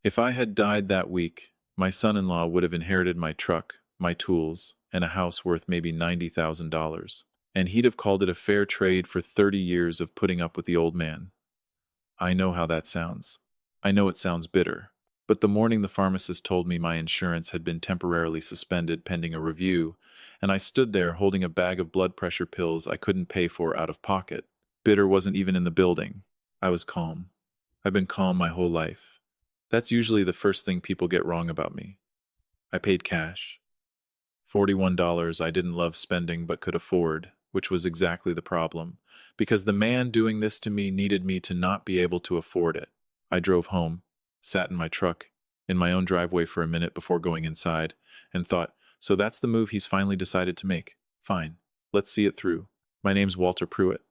If I had died that week, my son-in-law would have inherited my truck, my tools, and a house worth maybe $90,000. And he'd have called it a fair trade for 30 years of putting up with the old man. I know how that sounds. I know it sounds bitter. But the morning the pharmacist told me my insurance had been temporarily suspended pending a review, and I stood there holding a bag of blood pressure pills I couldn't pay for out of pocket. Bitter wasn't even in the building. I was calm. I've been calm my whole life. That's usually the first thing people get wrong about me. I paid cash. $41 I didn't love spending but could afford, which was exactly the problem, because the man doing this to me needed me to not be able to afford it. I drove home, sat in my truck, in my own driveway for a minute before going inside, and thought, so that's the move he's finally decided to make. Fine, let's see it through. My name's Walter Pruitt.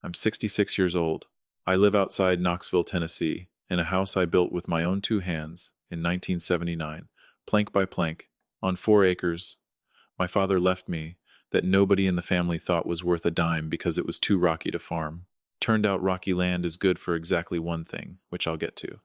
I'm 66 years old. I live outside Knoxville, Tennessee, in a house I built with my own two hands in 1979, plank by plank, on 4 acres. My father left me that nobody in the family thought was worth a dime because it was too rocky to farm. Turned out rocky land is good for exactly one thing, which I'll get to.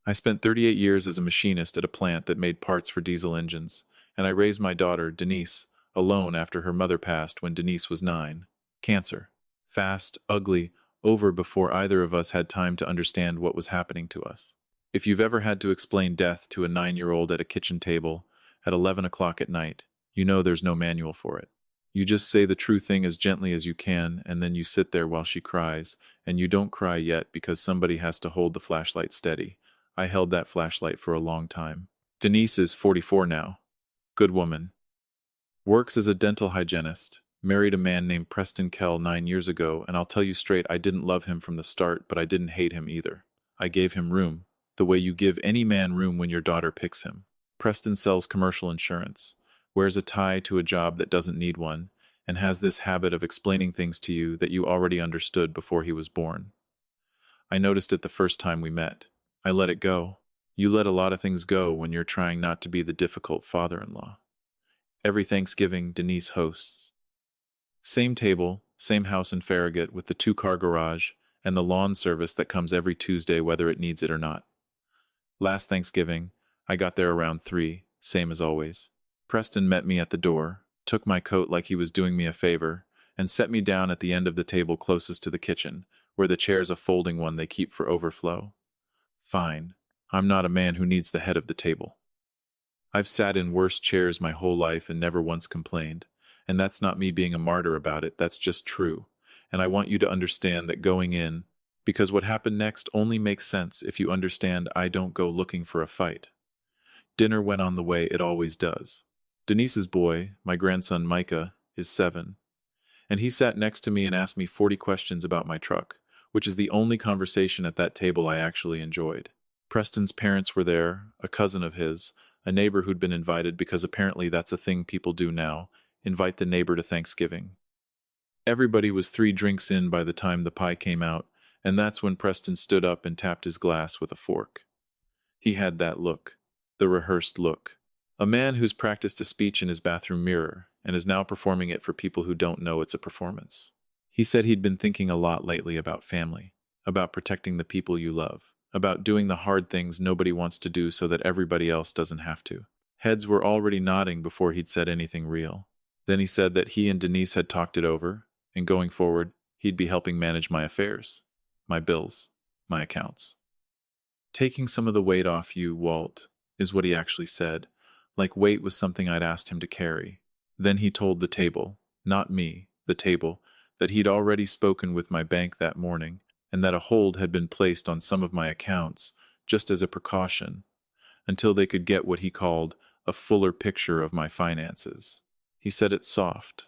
I spent 38 years as a machinist at a plant that made parts for diesel engines, and I raised my daughter, Denise, alone after her mother passed when Denise was 9. Cancer. Fast, ugly, over before either of us had time to understand what was happening to us. If you've ever had to explain death to a 9-year-old at a kitchen table at 11 o'clock at night, you know there's no manual for it. You just say the true thing as gently as you can, and then you sit there while she cries, and you don't cry yet because somebody has to hold the flashlight steady. I held that flashlight for a long time. Denise is 44 now. Good woman. Works as a dental hygienist. Married a man named Preston Kell 9 years ago, and I'll tell you straight, I didn't love him from the start, but I didn't hate him either. I gave him room, the way you give any man room when your daughter picks him. Preston sells commercial insurance, wears a tie to a job that doesn't need one, and has this habit of explaining things to you that you already understood before he was born. I noticed it the first time we met. I let it go. You let a lot of things go when you're trying not to be the difficult father-in-law. Every Thanksgiving, Denise hosts. Same table, same house in Farragut with the 2-car garage and the lawn service that comes every Tuesday whether it needs it or not. Last Thanksgiving, I got there around 3, same as always. Preston met me at the door, took my coat like he was doing me a favor, and set me down at the end of the table closest to the kitchen, where the chair's a folding one they keep for overflow. Fine. I'm not a man who needs the head of the table. I've sat in worse chairs my whole life and never once complained. And that's not me being a martyr about it, that's just true. And I want you to understand that going in, because what happened next only makes sense if you understand I don't go looking for a fight. Dinner went on the way it always does. Denise's boy, my grandson Micah, is 7. And he sat next to me and asked me 40 questions about my truck, which is the only conversation at that table I actually enjoyed. Preston's parents were there, a cousin of his, a neighbor who'd been invited because apparently that's a thing people do now, invite the neighbor to Thanksgiving. Everybody was 3 drinks in by the time the pie came out, and that's when Preston stood up and tapped his glass with a fork. He had that look, the rehearsed look. A man who's practiced a speech in his bathroom mirror and is now performing it for people who don't know it's a performance. He said he'd been thinking a lot lately about family, about protecting the people you love, about doing the hard things nobody wants to do so that everybody else doesn't have to. Heads were already nodding before he'd said anything real. Then he said that he and Denise had talked it over, and going forward, he'd be helping manage my affairs, my bills, my accounts. Taking some of the weight off you, Walt, is what he actually said, like weight was something I'd asked him to carry. Then he told the table, not me, the table, that he'd already spoken with my bank that morning, and that a hold had been placed on some of my accounts, just as a precaution, until they could get what he called a fuller picture of my finances. He said it soft,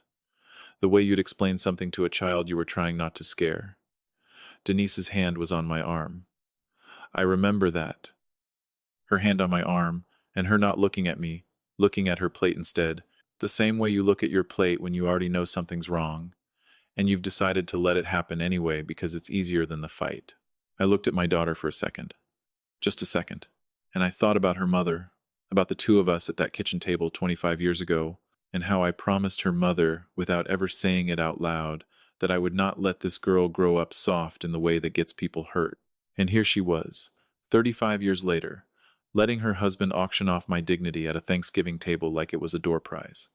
the way you'd explain something to a child you were trying not to scare. Denise's hand was on my arm. I remember that. Her hand on my arm, and her not looking at me, looking at her plate instead, the same way you look at your plate when you already know something's wrong, and you've decided to let it happen anyway because it's easier than the fight. I looked at my daughter for a second. Just a second. And I thought about her mother, about the 2 of us at that kitchen table 25 years ago, and how I promised her mother, without ever saying it out loud, that I would not let this girl grow up soft in the way that gets people hurt. And here she was, 35 years later, letting her husband auction off my dignity at a Thanksgiving table like it was a door prize.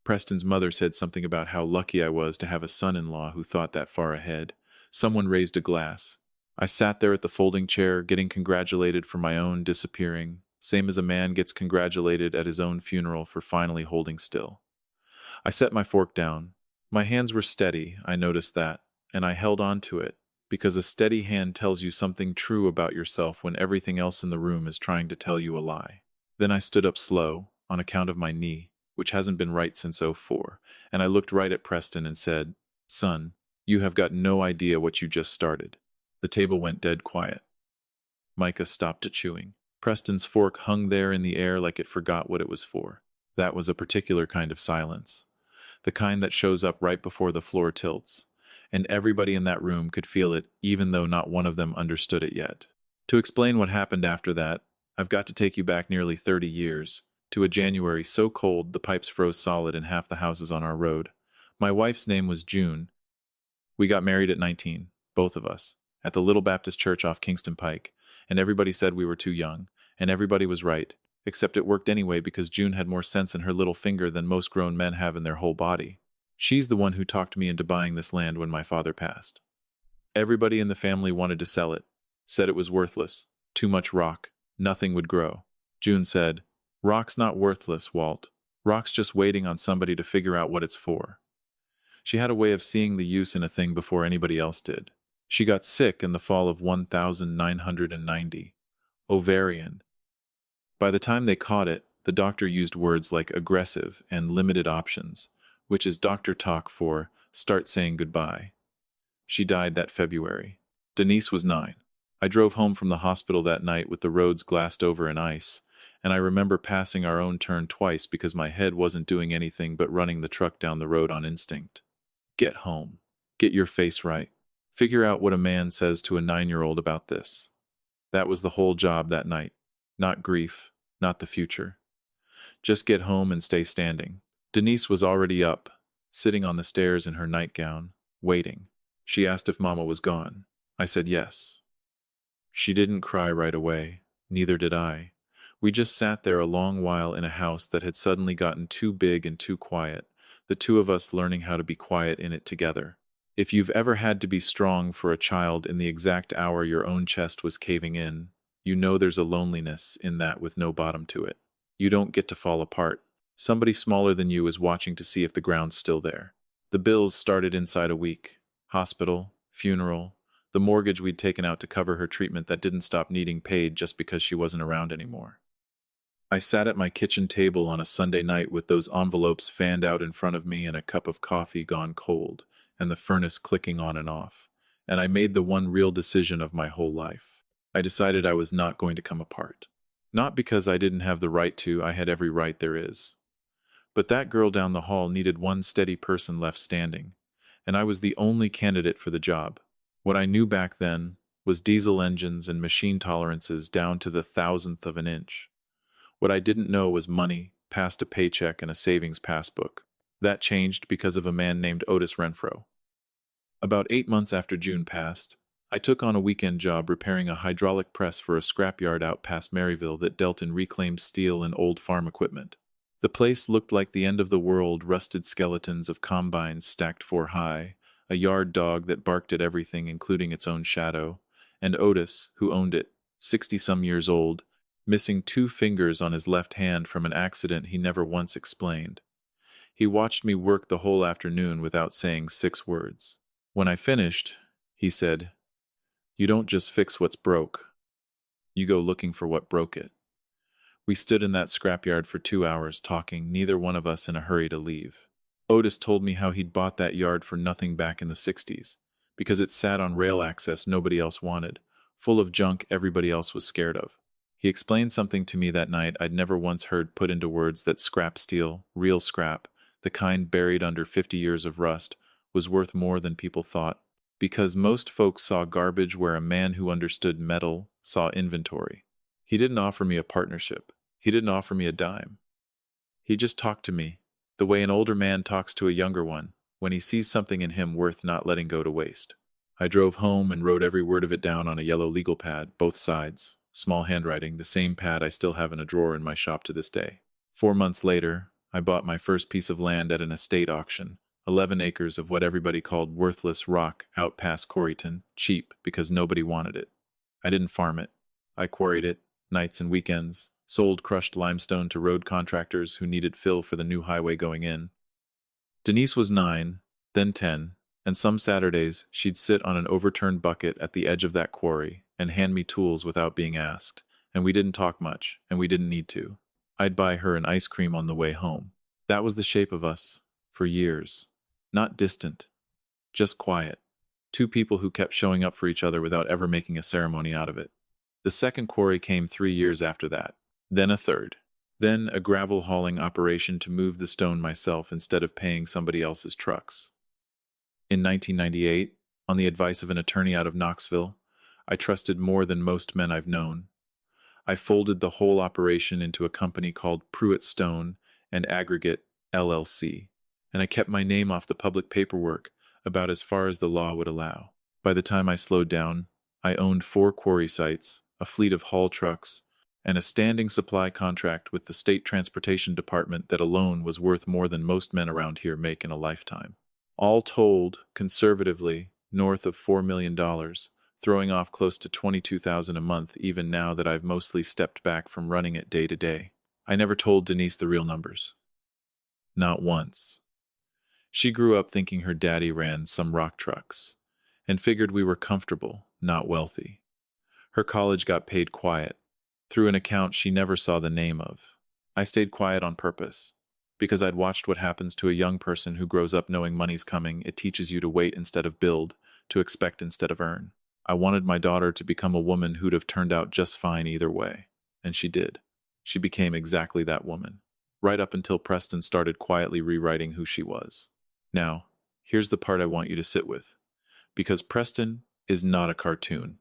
Preston's mother said something about how lucky I was to have a son-in-law who thought that far ahead. Someone raised a glass. I sat there at the folding chair, getting congratulated for my own disappearing, same as a man gets congratulated at his own funeral for finally holding still. I set my fork down. My hands were steady, I noticed that, and I held on to it, because a steady hand tells you something true about yourself when everything else in the room is trying to tell you a lie. Then I stood up slow, on account of my knee, which hasn't been right since '04, and I looked right at Preston and said, "Son, you have got no idea what you just started." The table went dead quiet. Micah stopped chewing. Preston's fork hung there in the air like it forgot what it was for. That was a particular kind of silence. The kind that shows up right before the floor tilts. And everybody in that room could feel it, even though not one of them understood it yet. To explain what happened after that, I've got to take you back nearly 30 years, to a January so cold the pipes froze solid in half the houses on our road. My wife's name was June. We got married at 19, both of us, at the Little Baptist Church off Kingston Pike, and everybody said we were too young, and everybody was right, except it worked anyway because June had more sense in her little finger than most grown men have in their whole body. She's the one who talked me into buying this land when my father passed. Everybody in the family wanted to sell it, said it was worthless, too much rock, nothing would grow. June said, "Rock's not worthless, Walt. Rock's just waiting on somebody to figure out what it's for." She had a way of seeing the use in a thing before anybody else did. She got sick in the fall of 1990. Ovarian. By the time they caught it, the doctor used words like aggressive and limited options, which is doctor talk for start saying goodbye. She died that February. Denise was 9. I drove home from the hospital that night with the roads glassed over in ice, and I remember passing our own turn twice because my head wasn't doing anything but running the truck down the road on instinct. Get home. Get your face right. Figure out what a man says to a 9-year-old about this. That was the whole job that night. Not grief, not the future. Just get home and stay standing. Denise was already up, sitting on the stairs in her nightgown, waiting. She asked if Mama was gone. I said yes. She didn't cry right away. Neither did I. We just sat there a long while in a house that had suddenly gotten too big and too quiet, the two of us learning how to be quiet in it together. If you've ever had to be strong for a child in the exact hour your own chest was caving in, you know there's a loneliness in that with no bottom to it. You don't get to fall apart. Somebody smaller than you is watching to see if the ground's still there. The bills started inside a week. Hospital, funeral, the mortgage we'd taken out to cover her treatment that didn't stop needing paid just because she wasn't around anymore. I sat at my kitchen table on a Sunday night with those envelopes fanned out in front of me and a cup of coffee gone cold, and the furnace clicking on and off, and I made the one real decision of my whole life. I decided I was not going to come apart. Not because I didn't have the right to, I had every right there is. But that girl down the hall needed one steady person left standing, and I was the only candidate for the job. What I knew back then was diesel engines and machine tolerances down to the thousandth of an inch. What I didn't know was money, past a paycheck and a savings passbook. That changed because of a man named Otis Renfro. About 8 months after June passed, I took on a weekend job repairing a hydraulic press for a scrapyard out past Maryville that dealt in reclaimed steel and old farm equipment. The place looked like the end of the world, rusted skeletons of combines stacked 4 high, a yard dog that barked at everything including its own shadow, and Otis, who owned it, 60-some years old, missing 2 fingers on his left hand from an accident he never once explained. He watched me work the whole afternoon without saying 6 words. When I finished, he said, "You don't just fix what's broke. You go looking for what broke it." We stood in that scrapyard for 2 hours talking, neither one of us in a hurry to leave. Otis told me how he'd bought that yard for nothing back in the '60s, because it sat on rail access nobody else wanted, full of junk everybody else was scared of. He explained something to me that night I'd never once heard put into words, that scrap steel, real scrap, the kind buried under 50 years of rust, was worth more than people thought, because most folks saw garbage where a man who understood metal saw inventory. He didn't offer me a partnership. He didn't offer me a dime. He just talked to me, the way an older man talks to a younger one, when he sees something in him worth not letting go to waste. I drove home and wrote every word of it down on a yellow legal pad, both sides. small handwriting, the same pad I still have in a drawer in my shop to this day. 4 months later, I bought my first piece of land at an estate auction, 11 acres of what everybody called worthless rock out past Corryton, cheap because nobody wanted it. I didn't farm it. I quarried it, nights and weekends, sold crushed limestone to road contractors who needed fill for the new highway going in. Denise was 9, then 10, and some Saturdays she'd sit on an overturned bucket at the edge of that quarry and hand me tools without being asked, and we didn't talk much, and we didn't need to. I'd buy her an ice cream on the way home. That was the shape of us, for years. Not distant, just quiet. Two people who kept showing up for each other without ever making a ceremony out of it. The second quarry came 3 years after that, then a third. Then a gravel hauling operation to move the stone myself instead of paying somebody else's trucks. In 1998, on the advice of an attorney out of Knoxville, I trusted more than most men I've known. I folded the whole operation into a company called Pruitt Stone and Aggregate, LLC, and I kept my name off the public paperwork about as far as the law would allow. By the time I slowed down, I owned 4 quarry sites, a fleet of haul trucks, and a standing supply contract with the State Transportation Department that alone was worth more than most men around here make in a lifetime. All told, conservatively, north of $4 million, throwing off close to $22,000 a month even now that I've mostly stepped back from running it day to day. I never told Denise the real numbers. Not once. She grew up thinking her daddy ran some rock trucks, and figured we were comfortable, not wealthy. Her college got paid quiet, through an account she never saw the name of. I stayed quiet on purpose, because I'd watched what happens to a young person who grows up knowing money's coming. It teaches you to wait instead of build, to expect instead of earn. I wanted my daughter to become a woman who'd have turned out just fine either way, and she did. She became exactly that woman, right up until Preston started quietly rewriting who she was. Now, here's the part I want you to sit with, because Preston is not a cartoon.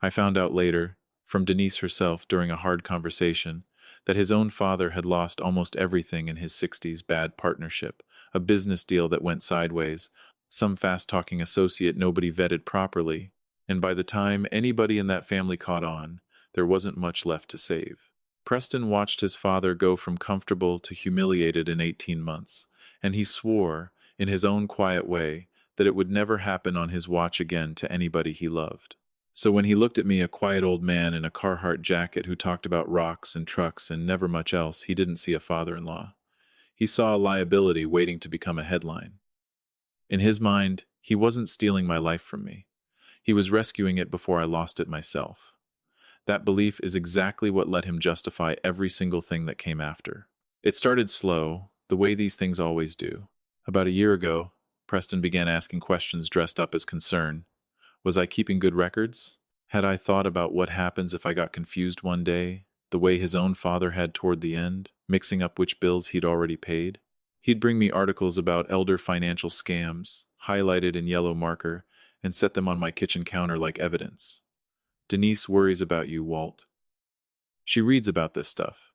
I found out later, from Denise herself during a hard conversation, that his own father had lost almost everything in his 60s bad partnership, a business deal that went sideways, some fast-talking associate nobody vetted properly, and by the time anybody in that family caught on, there wasn't much left to save. Preston watched his father go from comfortable to humiliated in 18 months, and he swore, in his own quiet way, that it would never happen on his watch again to anybody he loved. So when he looked at me, a quiet old man in a Carhartt jacket who talked about rocks and trucks and never much else, he didn't see a father-in-law. He saw a liability waiting to become a headline. In his mind, he wasn't stealing my life from me. He was rescuing it before I lost it myself. That belief is exactly what let him justify every single thing that came after. It started slow, the way these things always do. About a year ago, Preston began asking questions dressed up as concern. Was I keeping good records? Had I thought about what happens if I got confused one day, the way his own father had toward the end, mixing up which bills he'd already paid? He'd bring me articles about elder financial scams, highlighted in yellow marker, and set them on my kitchen counter like evidence. Denise worries about you, Walt. She reads about this stuff.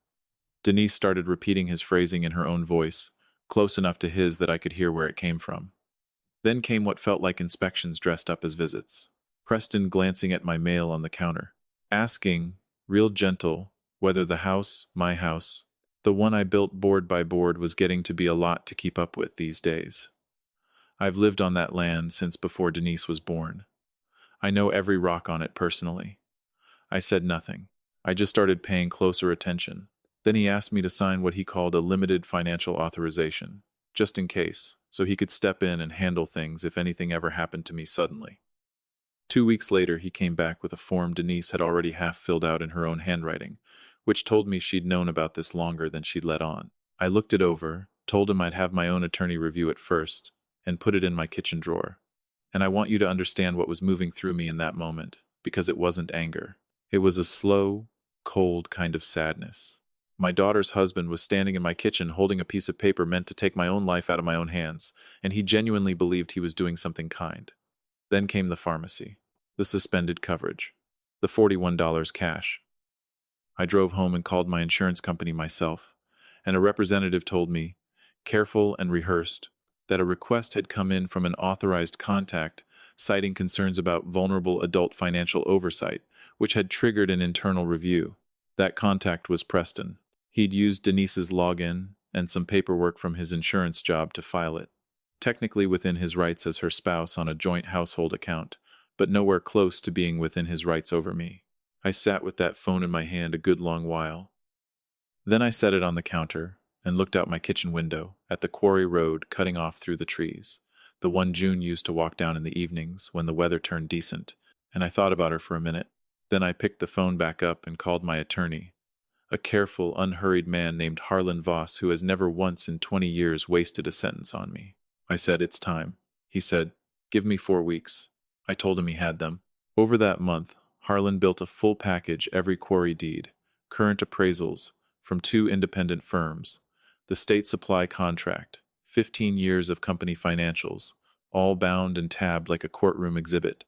Denise started repeating his phrasing in her own voice, close enough to his that I could hear where it came from. Then came what felt like inspections dressed up as visits. Preston glancing at my mail on the counter, asking, real gentle, whether the house, my house, the one I built board by board, was getting to be a lot to keep up with these days. I've lived on that land since before Denise was born. I know every rock on it personally. I said nothing. I just started paying closer attention. Then he asked me to sign what he called a limited financial authorization, just in case, so he could step in and handle things if anything ever happened to me suddenly. 2 weeks later, he came back with a form Denise had already half filled out in her own handwriting, which told me she'd known about this longer than she'd let on. I looked it over, told him I'd have my own attorney review it first, and put it in my kitchen drawer. And I want you to understand what was moving through me in that moment, because it wasn't anger. It was a slow, cold kind of sadness. My daughter's husband was standing in my kitchen holding a piece of paper meant to take my own life out of my own hands, and he genuinely believed he was doing something kind. Then came the pharmacy, the suspended coverage, the $41 cash. I drove home and called my insurance company myself, and a representative told me, careful and rehearsed, that a request had come in from an authorized contact citing concerns about vulnerable adult financial oversight, which had triggered an internal review. That contact was Preston. He'd used Denise's login and some paperwork from his insurance job to file it. Technically within his rights as her spouse on a joint household account, but nowhere close to being within his rights over me. I sat with that phone in my hand a good long while. Then I set it on the counter and looked out my kitchen window at the quarry road cutting off through the trees, the one June used to walk down in the evenings when the weather turned decent, and I thought about her for a minute. Then I picked the phone back up and called my attorney, a careful, unhurried man named Harlan Voss who has never once in 20 years wasted a sentence on me. I said, "It's time." He said, "Give me 4 weeks." I told him he had them. Over that month, Harlan built a full package, every quarry deed, current appraisals from 2 independent firms, the state supply contract, 15 years of company financials, all bound and tabbed like a courtroom exhibit.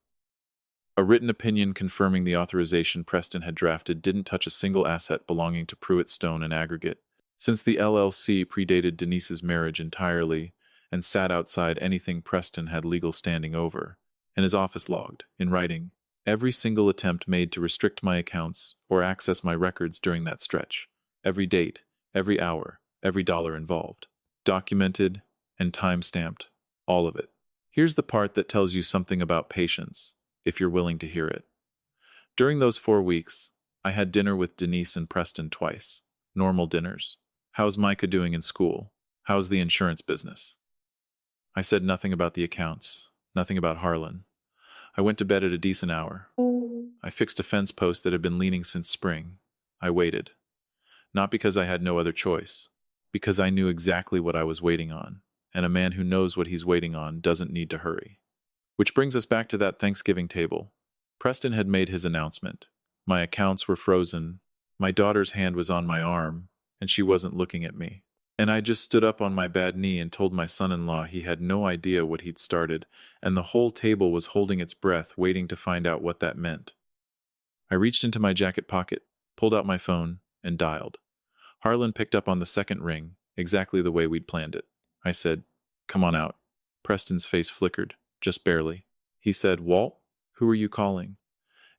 A written opinion confirming the authorization Preston had drafted didn't touch a single asset belonging to Pruitt Stone and Aggregate, since the LLC predated Denise's marriage entirely and sat outside anything Preston had legal standing over, and his office logged, in writing, every single attempt made to restrict my accounts or access my records during that stretch, every date, every hour, every dollar involved, documented and time-stamped, all of it. Here's the part that tells you something about patience, if you're willing to hear it. During those 4 weeks, I had dinner with Denise and Preston twice. Normal dinners. How's Micah doing in school? How's the insurance business? I said nothing about the accounts, nothing about Harlan. I went to bed at a decent hour. I fixed a fence post that had been leaning since spring. I waited. Not because I had no other choice, because I knew exactly what I was waiting on, and a man who knows what he's waiting on doesn't need to hurry. Which brings us back to that Thanksgiving table. Preston had made his announcement. My accounts were frozen, my daughter's hand was on my arm, and she wasn't looking at me. And I just stood up on my bad knee and told my son-in-law he had no idea what he'd started, and the whole table was holding its breath waiting to find out what that meant. I reached into my jacket pocket, pulled out my phone, and dialed. Harlan picked up on the second ring, exactly the way we'd planned it. I said, "Come on out." Preston's face flickered, just barely. He said, "Walt, who are you calling?"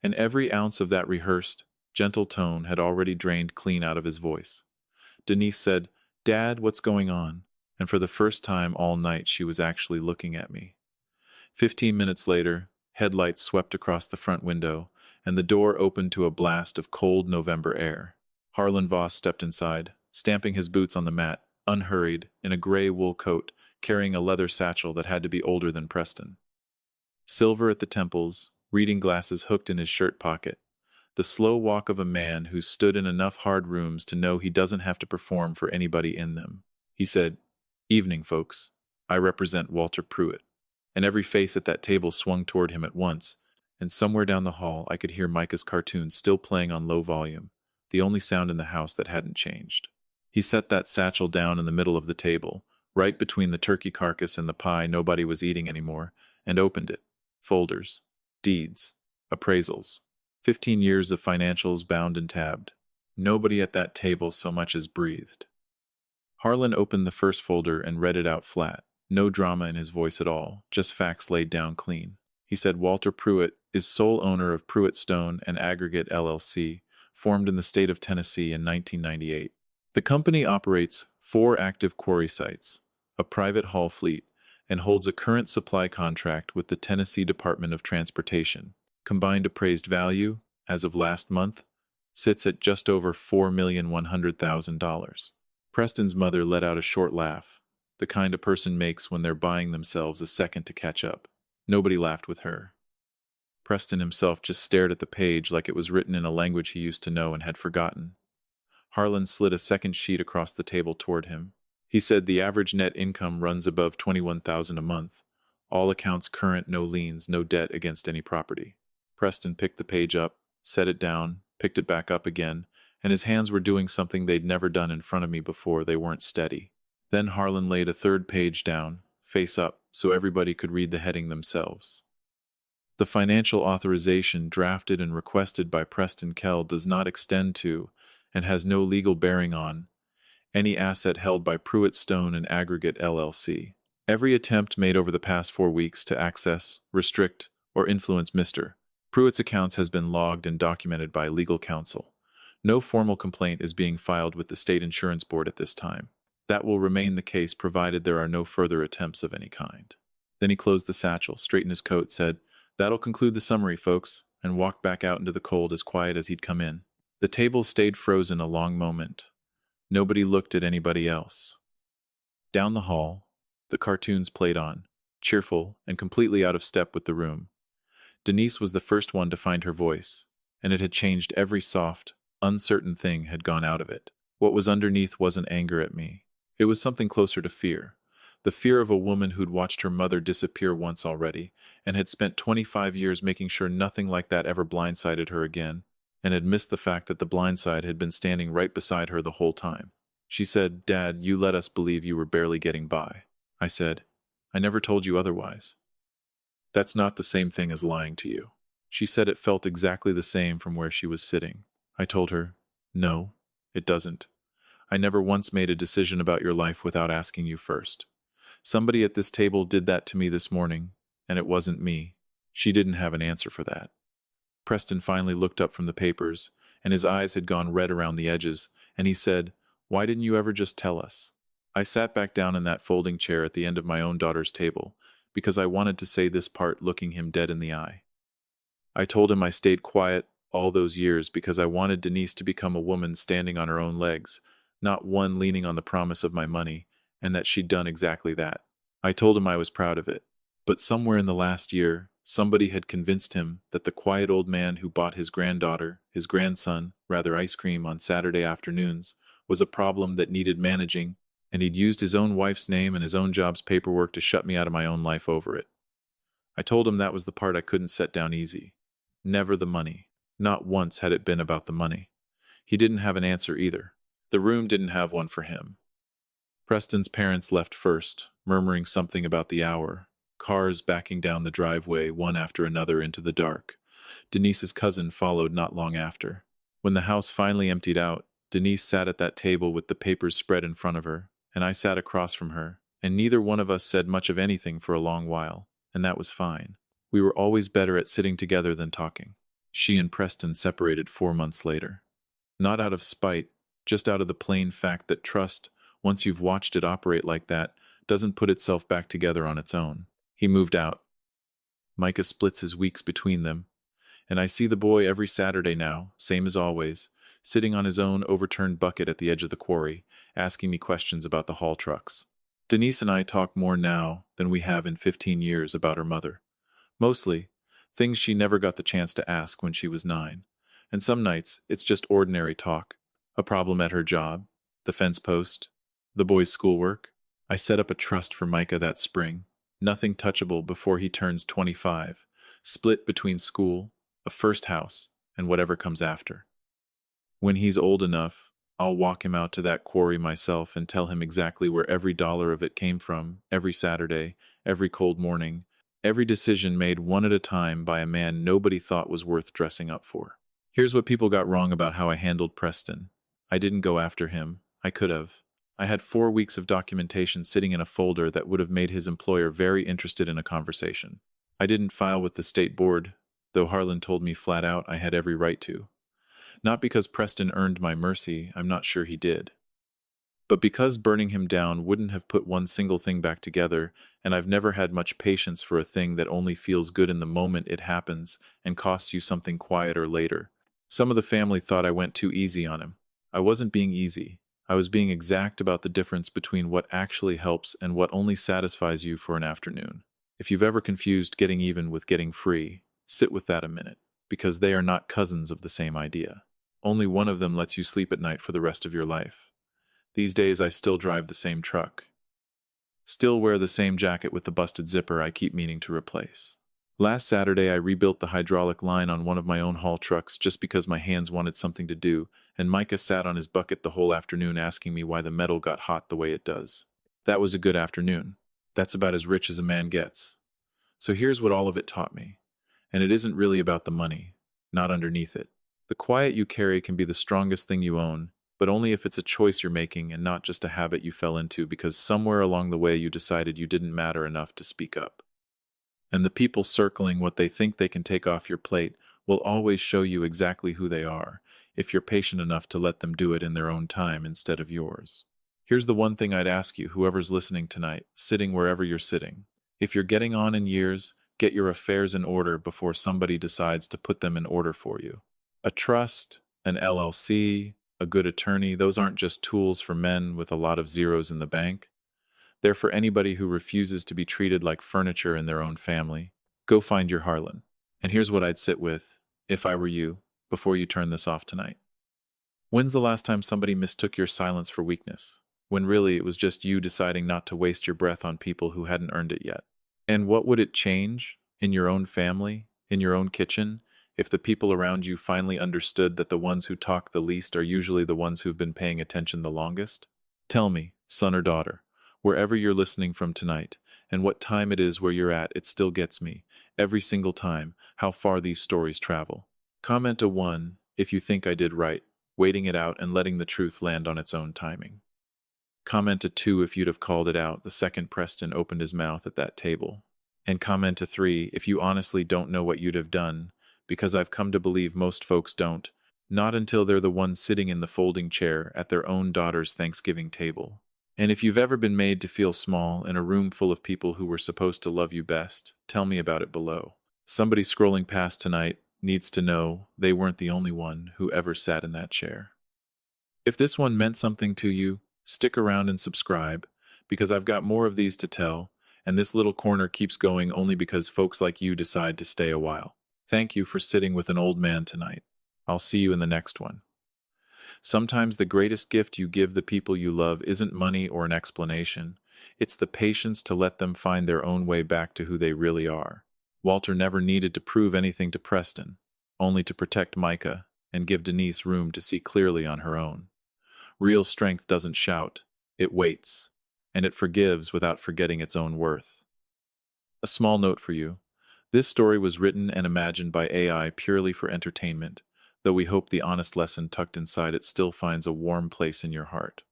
And every ounce of that rehearsed, gentle tone had already drained clean out of his voice. Denise said, "Dad, what's going on?" And for the first time all night she was actually looking at me. 15 minutes later, headlights swept across the front window, and the door opened to a blast of cold November air. Harlan Voss stepped inside, stamping his boots on the mat, unhurried, in a gray wool coat, carrying a leather satchel that had to be older than Preston. Silver at the temples, reading glasses hooked in his shirt pocket. The slow walk of a man who's stood in enough hard rooms to know he doesn't have to perform for anybody in them. He said, "Evening, folks. I represent Walter Pruitt." And every face at that table swung toward him at once, and somewhere down the hall I could hear Micah's cartoons still playing on low volume, the only sound in the house that hadn't changed. He set that satchel down in the middle of the table, right between the turkey carcass and the pie nobody was eating anymore, and opened it. Folders, deeds, appraisals, 15 years of financials bound and tabbed. Nobody at that table so much as breathed. Harlan opened the first folder and read it out flat. No drama in his voice at all, just facts laid down clean. He said Walter Pruitt is sole owner of Pruitt Stone and Aggregate LLC, formed in the state of Tennessee in 1998. The company operates 4 active quarry sites, a private haul fleet, and holds a current supply contract with the Tennessee Department of Transportation. Combined appraised value, as of last month, sits at just over $4,100,000. Preston's mother let out a short laugh, the kind a person makes when they're buying themselves a second to catch up. Nobody laughed with her. Preston himself just stared at the page like it was written in a language he used to know and had forgotten. Harlan slid a second sheet across the table toward him. He said the average net income runs above $21,000 a month. All accounts current, no liens, no debt against any property. Preston picked the page up, set it down, picked it back up again, and his hands were doing something they'd never done in front of me before. They weren't steady. Then Harlan laid a third page down, face up, so everybody could read the heading themselves. The financial authorization drafted and requested by Preston Kell does not extend to, and has no legal bearing on, any asset held by Pruitt Stone and Aggregate LLC. Every attempt made over the past 4 weeks to access, restrict, or influence Mr. Pruitt's accounts has been logged and documented by legal counsel. No formal complaint is being filed with the state insurance board at this time. That will remain the case provided there are no further attempts of any kind. Then he closed the satchel, straightened his coat, said, "That'll conclude the summary, folks," and walked back out into the cold as quiet as he'd come in. The table stayed frozen a long moment. Nobody looked at anybody else. Down the hall, the cartoons played on, cheerful and completely out of step with the room. Denise was the first one to find her voice, and it had changed. Every soft, uncertain thing had gone out of it. What was underneath wasn't anger at me. It was something closer to fear. The fear of a woman who'd watched her mother disappear once already, and had spent 25 years making sure nothing like that ever blindsided her again, and had missed the fact that the blindside had been standing right beside her the whole time. She said, "Dad, you let us believe you were barely getting by." I said, "I never told you otherwise." "That's not the same thing as lying to you." She said it felt exactly the same from where she was sitting. I told her, "No, it doesn't. I never once made a decision about your life without asking you first. Somebody at this table did that to me this morning, and it wasn't me." She didn't have an answer for that. Preston finally looked up from the papers, and his eyes had gone red around the edges, and he said, "Why didn't you ever just tell us?" I sat back down in that folding chair at the end of my own daughter's table, because I wanted to say this part looking him dead in the eye. I told him I stayed quiet all those years because I wanted Denise to become a woman standing on her own legs, not one leaning on the promise of my money, and that she'd done exactly that. I told him I was proud of it. But somewhere in the last year, somebody had convinced him that the quiet old man who bought his granddaughter, his grandson, rather ice cream on Saturday afternoons, was a problem that needed managing, and he'd used his own wife's name and his own job's paperwork to shut me out of my own life over it. I told him that was the part I couldn't set down easy. Never the money. Not once had it been about the money. He didn't have an answer either. The room didn't have one for him. Preston's parents left first, murmuring something about the hour, cars backing down the driveway one after another into the dark. Denise's cousin followed not long after. When the house finally emptied out, Denise sat at that table with the papers spread in front of her, and I sat across from her, and neither one of us said much of anything for a long while, and that was fine. We were always better at sitting together than talking. She and Preston separated 4 months later. Not out of spite, just out of the plain fact that trust, once you've watched it operate like that, doesn't put itself back together on its own. He moved out. Micah splits his weeks between them, and I see the boy every Saturday now, same as always, sitting on his own overturned bucket at the edge of the quarry, asking me questions about the haul trucks. Denise and I talk more now than we have in 15 years about her mother. Mostly, things she never got the chance to ask when she was 9. And some nights, it's just ordinary talk. A problem at her job, the fence post, the boy's schoolwork. I set up a trust for Micah that spring. Nothing touchable before he turns 25. Split between school, a first house, and whatever comes after. When he's old enough, I'll walk him out to that quarry myself and tell him exactly where every dollar of it came from, every Saturday, every cold morning, every decision made one at a time by a man nobody thought was worth dressing up for. Here's what people got wrong about how I handled Preston. I didn't go after him. I could have. I had 4 weeks of documentation sitting in a folder that would have made his employer very interested in a conversation. I didn't file with the state board, though Harlan told me flat out I had every right to. Not because Preston earned my mercy, I'm not sure he did. But because burning him down wouldn't have put one single thing back together, and I've never had much patience for a thing that only feels good in the moment it happens and costs you something quieter later. Some of the family thought I went too easy on him. I wasn't being easy. I was being exact about the difference between what actually helps and what only satisfies you for an afternoon. If you've ever confused getting even with getting free, sit with that a minute, because they are not cousins of the same idea. Only one of them lets you sleep at night for the rest of your life. These days I still drive the same truck. Still wear the same jacket with the busted zipper I keep meaning to replace. Last Saturday I rebuilt the hydraulic line on one of my own haul trucks just because my hands wanted something to do, and Micah sat on his bucket the whole afternoon asking me why the metal got hot the way it does. That was a good afternoon. That's about as rich as a man gets. So here's what all of it taught me. And it isn't really about the money, not underneath it. The quiet you carry can be the strongest thing you own, but only if it's a choice you're making and not just a habit you fell into because somewhere along the way you decided you didn't matter enough to speak up. And the people circling what they think they can take off your plate will always show you exactly who they are, if you're patient enough to let them do it in their own time instead of yours. Here's the one thing I'd ask you, whoever's listening tonight, sitting wherever you're sitting. If you're getting on in years, get your affairs in order before somebody decides to put them in order for you. A trust, an LLC, a good attorney, those aren't just tools for men with a lot of zeros in the bank. They're for anybody who refuses to be treated like furniture in their own family. Go find your Harlan. And here's what I'd sit with, if I were you, before you turn this off tonight. When's the last time somebody mistook your silence for weakness, when really it was just you deciding not to waste your breath on people who hadn't earned it yet? And what would it change in your own family, in your own kitchen, if the people around you finally understood that the ones who talk the least are usually the ones who've been paying attention the longest? Tell me, son or daughter, wherever you're listening from tonight, and what time it is where you're at, it still gets me, every single time, how far these stories travel. Comment a 1 if you think I did right, waiting it out and letting the truth land on its own timing. Comment a 2 if you'd have called it out the second Preston opened his mouth at that table. And comment a 3 if you honestly don't know what you'd have done, because I've come to believe most folks don't, not until they're the ones sitting in the folding chair at their own daughter's Thanksgiving table. And if you've ever been made to feel small in a room full of people who were supposed to love you best, tell me about it below. Somebody scrolling past tonight needs to know they weren't the only one who ever sat in that chair. If this one meant something to you, stick around and subscribe, because I've got more of these to tell, and this little corner keeps going only because folks like you decide to stay a while. Thank you for sitting with an old man tonight. I'll see you in the next one. Sometimes the greatest gift you give the people you love isn't money or an explanation. It's the patience to let them find their own way back to who they really are. Walter never needed to prove anything to Preston, only to protect Micah and give Denise room to see clearly on her own. Real strength doesn't shout, it waits, and it forgives without forgetting its own worth. A small note for you. This story was written and imagined by AI purely for entertainment, though we hope the honest lesson tucked inside it still finds a warm place in your heart.